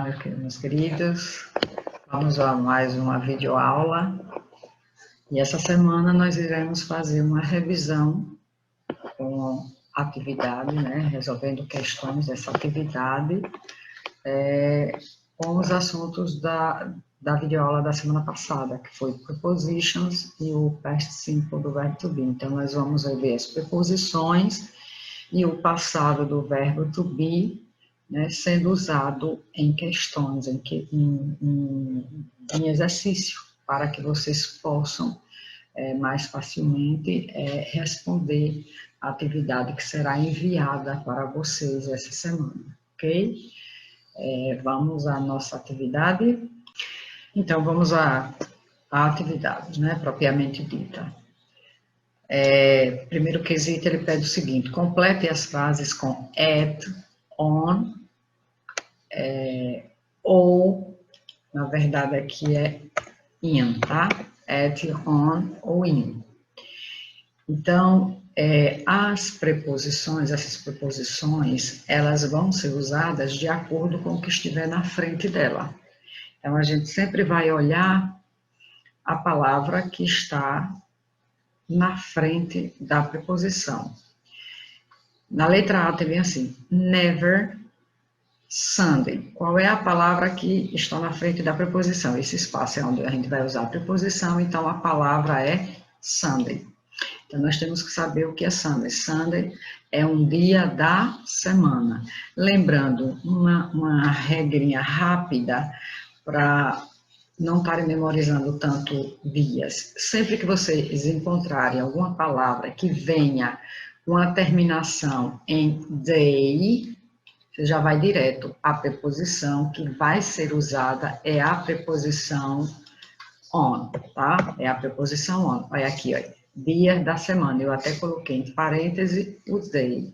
Olá, meus queridos. Vamos a mais uma videoaula. E essa semana nós iremos fazer uma revisão com atividade, né? Resolvendo questões dessa atividade, com os assuntos da videoaula da semana passada, que foi prepositions e o past simple do verbo to be. Então, nós vamos ver as preposições e o passado do verbo to be, né, sendo usado em questões, em exercício, para que vocês possam mais facilmente responder a atividade que será enviada para vocês essa semana, ok? Vamos à nossa atividade. Então, vamos à atividade, né, propriamente dita. Primeiro quesito, ele pede o seguinte: complete as frases com at, on, ou, na verdade aqui é in, tá? At, on ou in. Então, as preposições, essas preposições, elas vão ser usadas de acordo com o que estiver na frente dela. Então, a gente sempre vai olhar a palavra que está na frente da preposição. Na letra A tem assim, never Sunday. Qual é a palavra que está na frente da preposição? Esse espaço é onde a gente vai usar a preposição, então a palavra é Sunday. Então, nós temos que saber o que é Sunday. Sunday é um dia da semana. Lembrando, uma regrinha rápida para não estarem memorizando tanto dias. Sempre que vocês encontrarem alguma palavra que venha com a terminação em day, você já vai direto. A preposição que vai ser usada é a preposição on, tá? É a preposição on. Olha aqui, olha. Dia da semana. Eu até coloquei entre parênteses o day.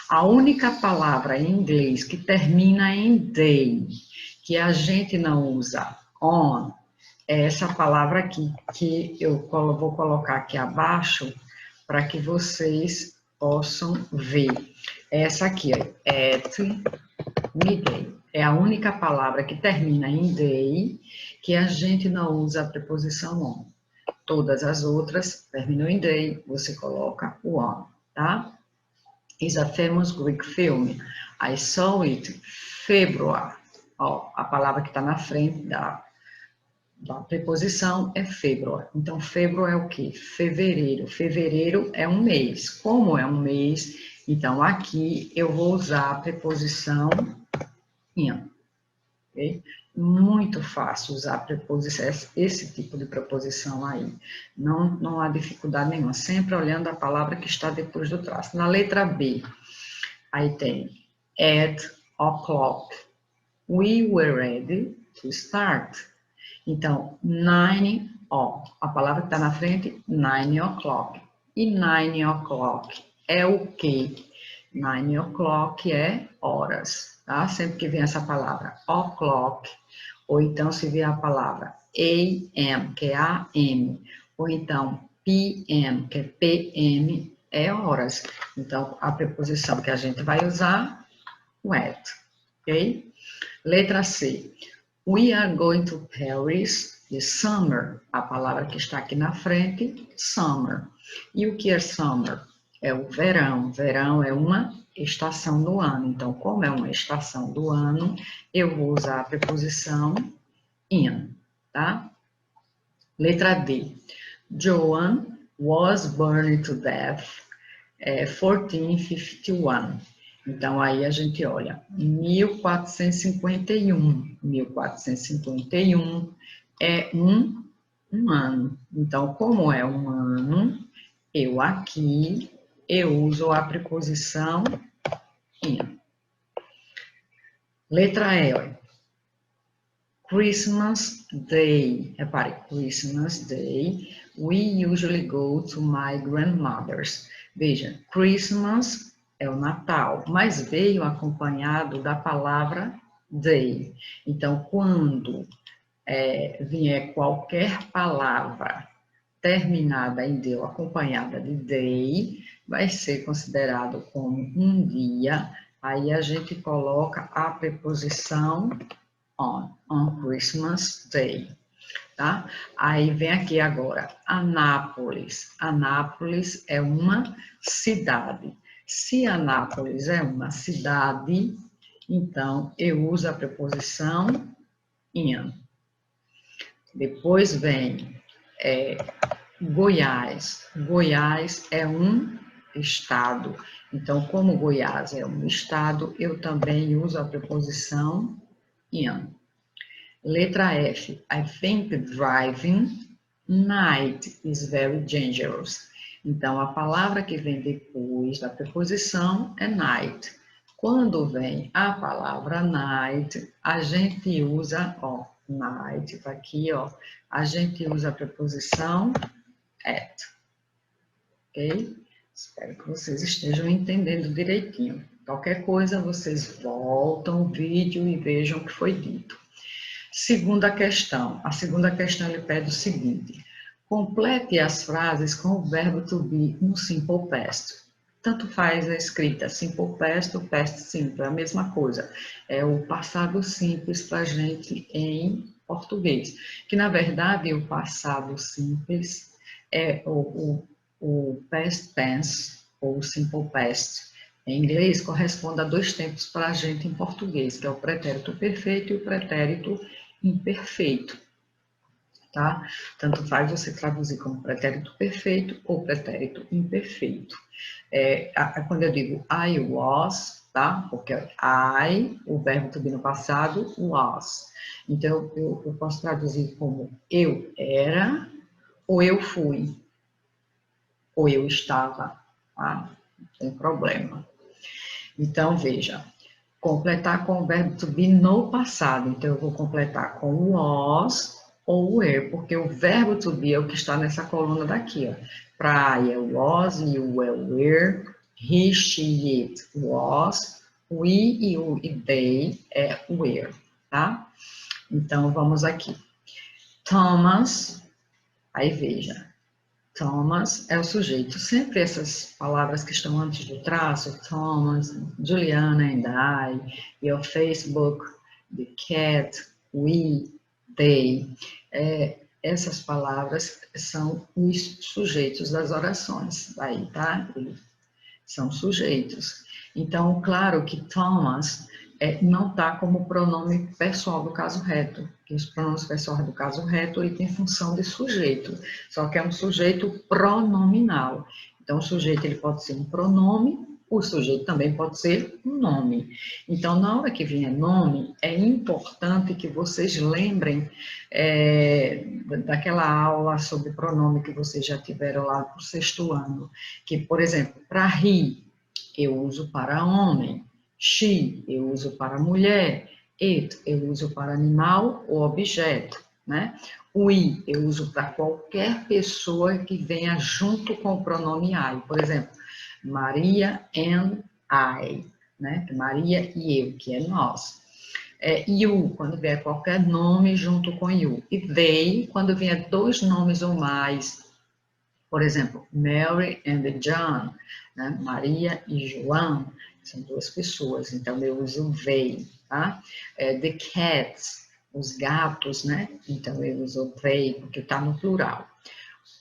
A única palavra em inglês que termina em day, que a gente não usa on, é essa palavra aqui, que eu vou colocar aqui abaixo para que vocês possam ver. Essa aqui, ó, at midday. É a única palavra que termina em day que a gente não usa a preposição on. Todas as outras terminam em day, você coloca o on, tá? Is a famous Greek film. I saw it February. Ó, a palavra que está na frente da preposição é February. Então, February é o quê? Fevereiro. Fevereiro é um mês. Como é um mês, então aqui eu vou usar a preposição in. Okay? Muito fácil usar preposição, esse tipo de preposição aí. Não há dificuldade nenhuma. Sempre olhando a palavra que está depois do traço. Na letra B, aí tem at o'clock. We were ready to start. Então, 9 o'clock. A palavra que está na frente, 9 o'clock. E 9 o'clock é o quê? 9 o'clock é horas, tá? Sempre que vem essa palavra o'clock, ou então se vier a palavra AM, que é AM, ou então PM, que é PM, é horas. Então, a preposição que a gente vai usar, o at, ok? Letra C. We are going to Paris this summer. A palavra que está aqui na frente, summer. E o que é summer? É o verão. Verão é uma estação do ano. Então, como é uma estação do ano, eu vou usar a preposição in, tá? Letra D. Joan was burned to death 1451. Então, aí a gente olha, 1451. 1451 é um ano. Então, como é um ano, eu uso a preposição in. Letra E, olha. Christmas Day. Repare, Christmas Day. We usually go to my grandmother's. Veja, Christmas é o Natal, mas veio acompanhado da palavra day. Então, quando vier qualquer palavra terminada em day ou acompanhada de day, vai ser considerado como um dia. Aí a gente coloca a preposição on Christmas Day. Tá? Aí vem aqui agora, Anápolis. Anápolis é uma cidade. Se Anápolis é uma cidade, então eu uso a preposição in. Depois vem Goiás. Goiás é um estado. Então, como Goiás é um estado, eu também uso a preposição in. Letra F. I think driving night is very dangerous. Então, a palavra que vem depois da preposição é night. Quando vem a palavra night, a gente usa, ó, night, tá aqui, ó, a gente usa a preposição at. Ok? Espero que vocês estejam entendendo direitinho. Qualquer coisa, vocês voltam o vídeo e vejam o que foi dito. Segunda questão. A segunda questão ele pede o seguinte: complete as frases com o verbo to be no simple past. Tanto faz a escrita simple past ou past simple, é a mesma coisa. É o passado simples para a gente em português. Que na verdade o passado simples é o past tense ou simple past. Em inglês corresponde a dois tempos para a gente em português, que é o pretérito perfeito e o pretérito imperfeito, tá? Tanto faz você traduzir como pretérito perfeito ou pretérito imperfeito. Quando eu digo I was, tá? Porque I, o verbo to be no passado, was. Então, eu posso traduzir como eu era, ou eu fui, ou eu estava, tá? Não tem problema. Então, veja, completar com o verbo to be no passado. Então, eu vou completar com was ou were, porque o verbo to be é o que está nessa coluna daqui, ó. Para I é was, you é were, he, she, it was, we e o e they é were, tá? Então, vamos aqui. Thomas, aí veja, Thomas é o sujeito. Sempre essas palavras que estão antes do traço, Thomas, Juliana and I, your Facebook, the cat, we, they, essas palavras são os sujeitos das orações. Aí, tá? São sujeitos. Então, claro que Thomas não está como pronome pessoal do caso reto, que os pronomes pessoais do caso reto ele tem função de sujeito, só que é um sujeito pronominal. Então, o sujeito ele pode ser um pronome, o sujeito também pode ser um nome. Então, na hora que vier nome, é importante que vocês lembrem daquela aula sobre pronome que vocês já tiveram lá no 6º ano, que, por exemplo, para he, eu uso para homem, she, eu uso para mulher, it, eu uso para animal ou objeto, né? We, eu uso para qualquer pessoa que venha junto com o pronome I. Por exemplo, Maria and I, né? Maria e eu, que é nós. You, quando vier qualquer nome junto com you. E they, quando vier dois nomes ou mais. Por exemplo, Mary and John, né? Maria e João, são duas pessoas, então eu uso they, tá? The cats, os gatos, né? Então eu uso they, porque está no plural.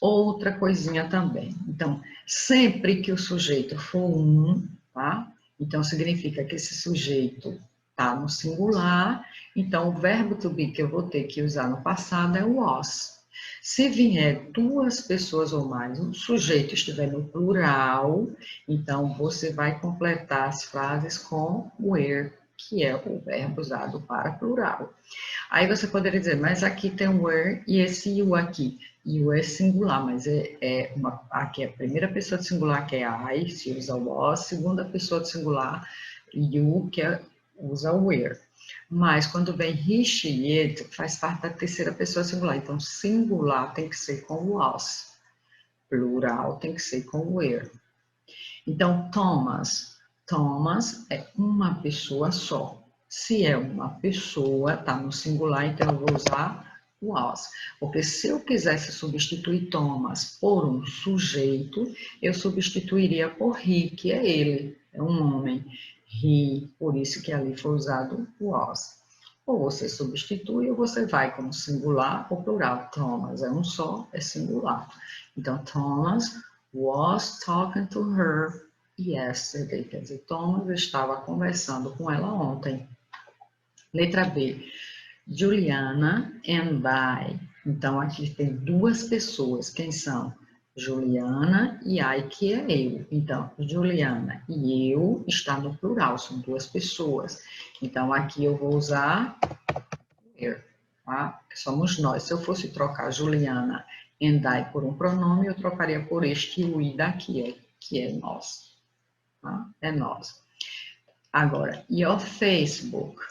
Outra coisinha também, então, sempre que o sujeito for um, tá? Então significa que esse sujeito está no singular, então o verbo to be que eu vou ter que usar no passado é o was. Se vier duas pessoas ou mais, o sujeito estiver no plural, então você vai completar as frases com were, que é o verbo usado para plural. Aí você poderia dizer, mas aqui tem were e esse you aqui. You é singular, mas aqui é a primeira pessoa de singular, que é I, se usa was, segunda pessoa de singular, you, que usa were. Mas quando vem he, she, it, faz parte da terceira pessoa singular. Então, singular tem que ser com was. Plural tem que ser com were. Então, Thomas. Thomas é uma pessoa só. Se é uma pessoa, está no singular, então eu vou usar was. Porque se eu quisesse substituir Thomas por um sujeito, eu substituiria por he, que é ele, é um homem. He, por isso que ali foi usado was. Ou você substitui ou você vai como singular ou plural. Thomas é um só, é singular. Então, Thomas was talking to her yesterday. Quer dizer, Thomas estava conversando com ela ontem. Letra B. Juliana and I. Então, aqui tem duas pessoas. Quem são? Juliana e I, que é eu. Então, Juliana e eu está no plural, são duas pessoas. Então, aqui eu vou usar eu, tá? Somos nós. Se eu fosse trocar Juliana and I por um pronome, eu trocaria por este we daqui, que é nós. Tá? É nós. Agora, your Facebook.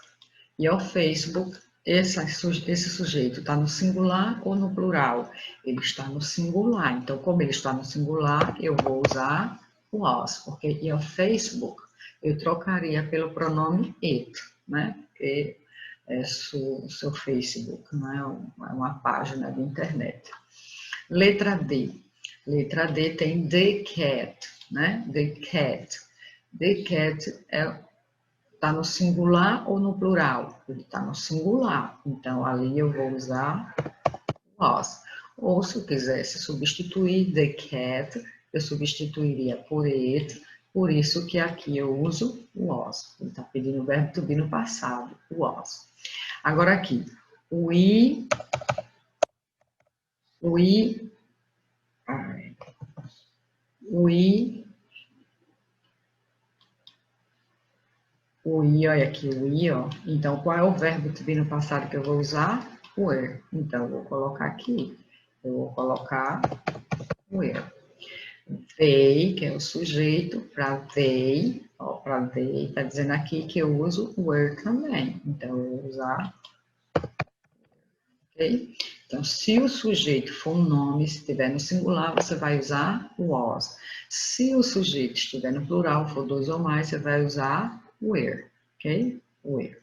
Your Facebook, esse sujeito está no singular ou no plural? Ele está no singular. Então, como ele está no singular, eu vou usar was, porque your Facebook eu trocaria pelo pronome it, né? Porque é seu Facebook, não é uma página de internet. Letra D. Letra D tem the cat, né? The cat. The cat está no singular ou no plural? Ele está no singular. Então, ali eu vou usar was. Ou, se eu quisesse substituir the cat, eu substituiria por it. Por isso que aqui eu uso was. Ele está pedindo o verbo to be no passado, was. Agora aqui, we olha aqui, ó. Então, qual é o verbo to be no passado que eu vou usar? Were. Então, eu vou colocar aqui. Eu vou colocar were. They, que é o sujeito, para they, ó, para they, tá dizendo aqui que eu uso were também. Então, eu vou usar, ok? Então, se o sujeito for um nome, se estiver no singular, você vai usar was. Se o sujeito estiver no plural, for dois ou mais, você vai usar were, ok? Were.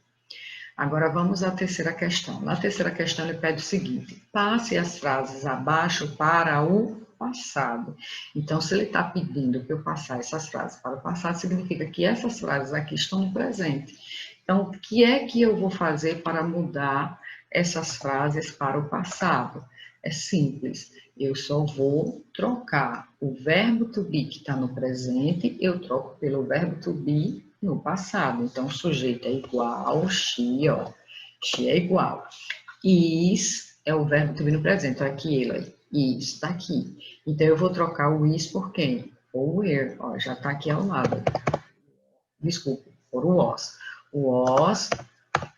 Agora vamos à terceira questão. Na terceira questão ele pede o seguinte: passe as frases abaixo para o passado. Então, se ele está pedindo que eu passar essas frases para o passado, significa que essas frases aqui estão no presente. Então, o que é que eu vou fazer para mudar essas frases para o passado? É simples, eu só vou trocar o verbo to be que está no presente, eu troco pelo verbo to be no passado. Então, o sujeito é igual, she, ó, she é igual. Is é o verbo to be no presente, então aqui ele, is, está aqui. Então, eu vou trocar o is por quem? Por where, ó, já está aqui ao lado. Desculpe, por was. Was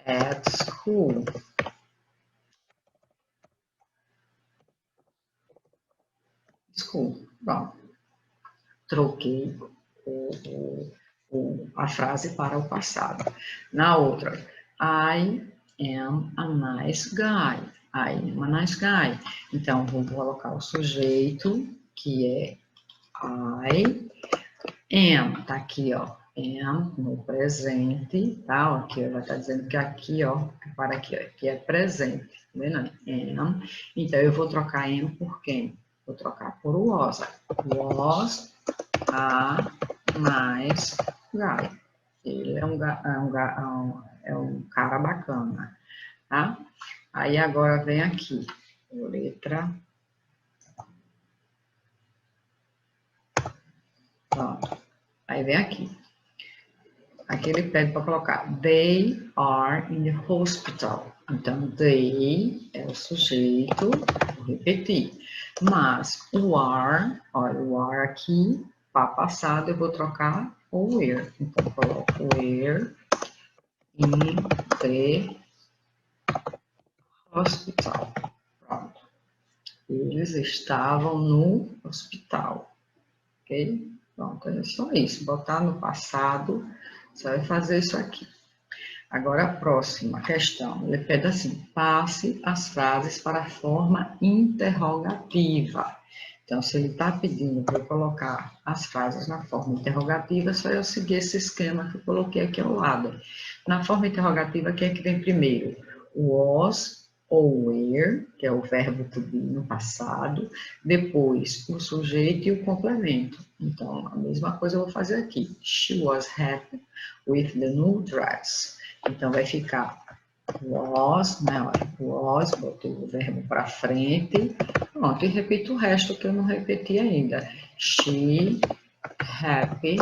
at school. School. Pronto. Troquei a frase para o passado. Na outra, I am a nice guy. I am a nice guy. Então, vou colocar o sujeito, que é I am. Tá aqui, ó. Am no presente, tá? Aqui vai estar dizendo que aqui, ó, para aqui, ó, aqui é presente, tá vendo? Am. Então, eu vou trocar am por quem? Vou trocar por was. Was a nice guy. Ele é um cara bacana, tá? Aí agora vem aqui, letra. Pronto. Aí vem aqui. Aqui ele pede para colocar they are in the hospital. Então, they é o sujeito, vou repetir. Mas o are, olha, o are aqui, para passado, eu vou trocar o where. Então, eu coloco where in the hospital. Pronto. Eles estavam no hospital. Ok? Pronto, é só isso. Botar no passado, você vai fazer isso aqui. Agora, a próxima questão. Ele pede assim, passe as frases para a forma interrogativa. Então, se ele está pedindo para eu colocar as frases na forma interrogativa, é só eu seguir esse esquema que eu coloquei aqui ao lado. Na forma interrogativa, quem é que vem primeiro? O was ou were, que é o verbo to be no passado, depois o sujeito e o complemento. Então, a mesma coisa eu vou fazer aqui. She was happy with the new dress. Então, vai ficar Was, né? Olha, was, botei o verbo para frente. Pronto, e repito o resto que eu não repeti ainda. She happy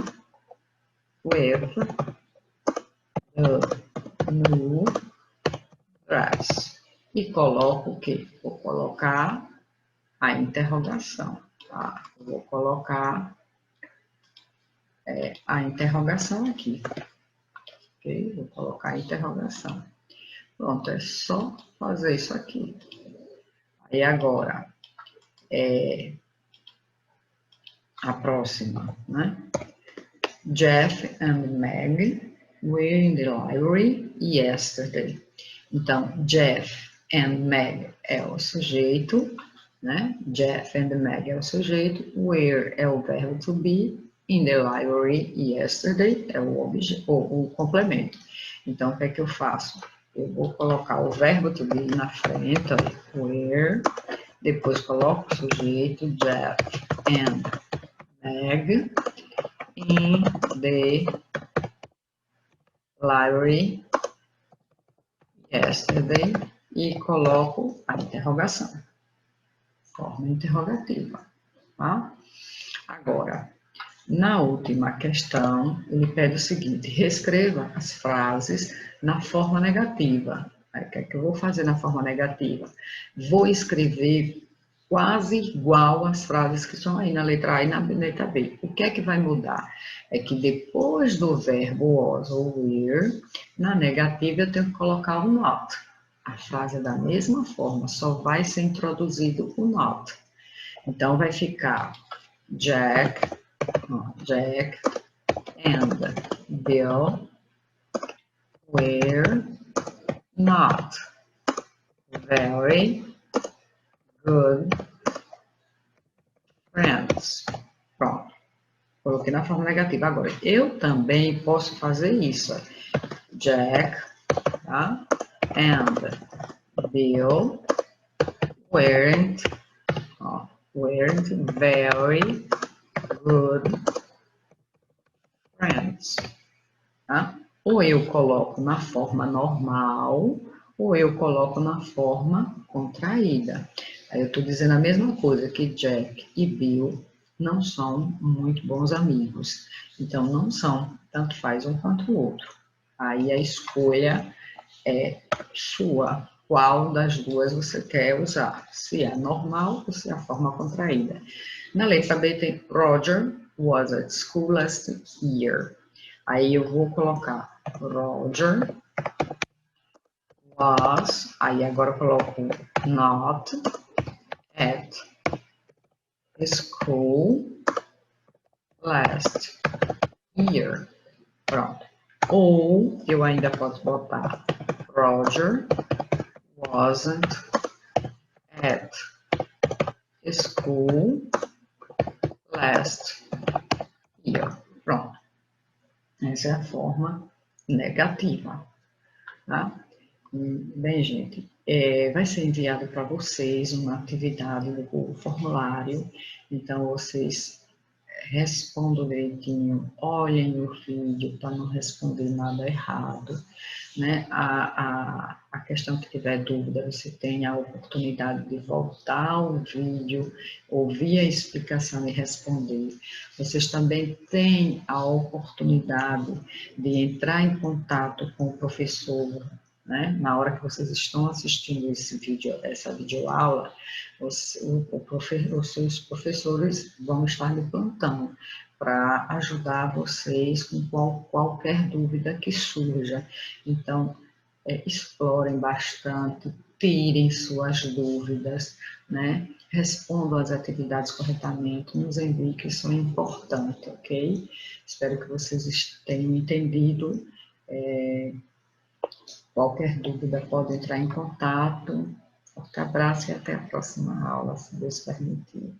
with the new dress. E coloco o quê? Vou colocar a interrogação. Tá? Vou colocar a interrogação aqui. Ok? Vou colocar a interrogação. Pronto, é só fazer isso aqui. Aí agora, a próxima, né? Jeff and Meg were in the library yesterday. Então, Jeff and Meg é o sujeito, né? Jeff and Meg é o sujeito, were é o verbo to be, in the library yesterday é o complemento. Então, o que é que eu faço? Eu vou colocar o verbo to be na frente, were, depois coloco o sujeito, Jeff and Meg, in the library yesterday e coloco a interrogação, forma interrogativa, tá? Agora, na última questão, ele pede o seguinte, reescreva as frases na forma negativa. Aí, o que é que eu vou fazer na forma negativa? Vou escrever quase igual às frases que estão aí na letra A e na letra B. O que é que vai mudar? É que depois do verbo was ou were, na negativa eu tenho que colocar o not. A frase é da mesma forma, só vai ser introduzido o not. Então, vai ficar Jack and Bill were not very good friends. Pronto. Coloquei na forma negativa. Agora, eu também posso fazer isso. Jack, tá? And Bill weren't very good friends. Tá? Ou eu coloco na forma normal, ou eu coloco na forma contraída. Aí eu estou dizendo a mesma coisa, que Jack e Bill não são muito bons amigos. Então, não são, tanto faz um quanto o outro. Aí a escolha é sua. Qual das duas você quer usar? Se é normal ou se é a forma contraída. Na letra B tem Roger was at school last year. Aí eu vou colocar Roger was, aí agora eu coloco not at school last year. Pronto. Ou eu ainda posso botar Roger wasn't at school last year. Pronto. Essa é a forma negativa, tá? Bem, gente, vai ser enviado para vocês uma atividade do Google Formulário, então vocês respondam direitinho, olhem o vídeo para não responder nada errado, né? A questão que tiver dúvida, você tem a oportunidade de voltar ao vídeo, ouvir a explicação e responder. Vocês também têm a oportunidade de entrar em contato com o professor, né? Na hora que vocês estão assistindo essa videoaula, os seus professores vão estar de plantão para ajudar vocês com qualquer dúvida que surja. Então, explorem bastante, tirem suas dúvidas, né? Respondam as atividades corretamente, nos enviem, que isso é importante, ok? Espero que vocês tenham entendido. Qualquer dúvida pode entrar em contato. Forte abraço e até a próxima aula, se Deus permitir.